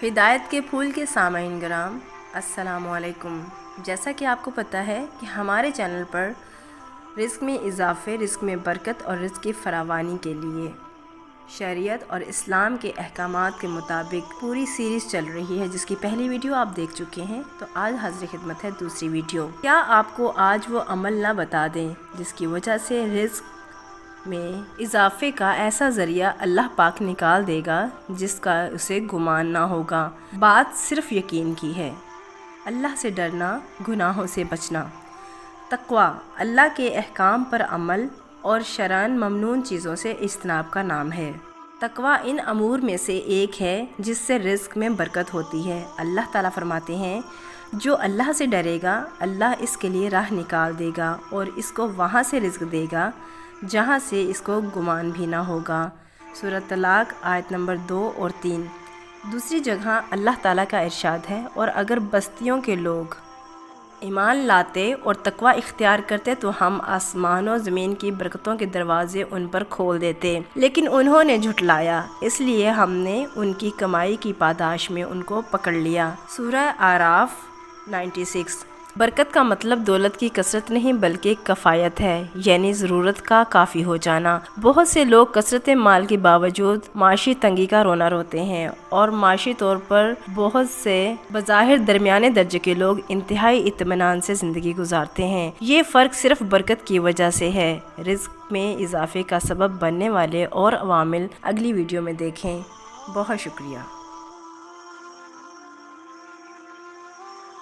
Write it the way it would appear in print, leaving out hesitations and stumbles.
ہدایت کے پھول کے سامعین گرام، السلام علیکم۔ جیسا کہ آپ کو پتہ ہے کہ ہمارے چینل پر رزق میں اضافے، رزق میں برکت اور رزق کی فراوانی کے لیے شریعت اور اسلام کے احکامات کے مطابق پوری سیریز چل رہی ہے، جس کی پہلی ویڈیو آپ دیکھ چکے ہیں۔ تو آج حاضر خدمت ہے دوسری ویڈیو۔ کیا آپ کو آج وہ عمل نہ بتا دیں جس کی وجہ سے رزق میں اضافے کا ایسا ذریعہ اللہ پاک نکال دے گا جس کا اسے گمان نہ ہوگا۔ بات صرف یقین کی ہے۔ اللہ سے ڈرنا، گناہوں سے بچنا۔ تقوی اللہ کے احکام پر عمل اور شرعاً ممنوع چیزوں سے اجتناب کا نام ہے۔ تقوی ان امور میں سے ایک ہے جس سے رزق میں برکت ہوتی ہے۔ اللہ تعالیٰ فرماتے ہیں، جو اللہ سے ڈرے گا اللہ اس کے لیے راہ نکال دے گا اور اس کو وہاں سے رزق دے گا جہاں سے اس کو گمان بھی نہ ہوگا۔ سورۃ طلاق آیت نمبر 2 اور 3۔ دوسری جگہ اللہ تعالیٰ کا ارشاد ہے، اور اگر بستیوں کے لوگ ایمان لاتے اور تقوی اختیار کرتے تو ہم آسمان و زمین کی برکتوں کے دروازے ان پر کھول دیتے، لیکن انہوں نے جھٹلایا، اس لیے ہم نے ان کی کمائی کی پاداش میں ان کو پکڑ لیا۔ سورہ اعراف 96۔ برکت کا مطلب دولت کی کثرت نہیں بلکہ کفایت ہے، یعنی ضرورت کا کافی ہو جانا۔ بہت سے لوگ کثرت مال کے باوجود معاشی تنگی کا رونا روتے ہیں، اور معاشی طور پر بہت سے بظاہر درمیانے درجے کے لوگ انتہائی اطمینان سے زندگی گزارتے ہیں۔ یہ فرق صرف برکت کی وجہ سے ہے۔ رزق میں اضافے کا سبب بننے والے اور عوامل اگلی ویڈیو میں دیکھیں۔ بہت شکریہ۔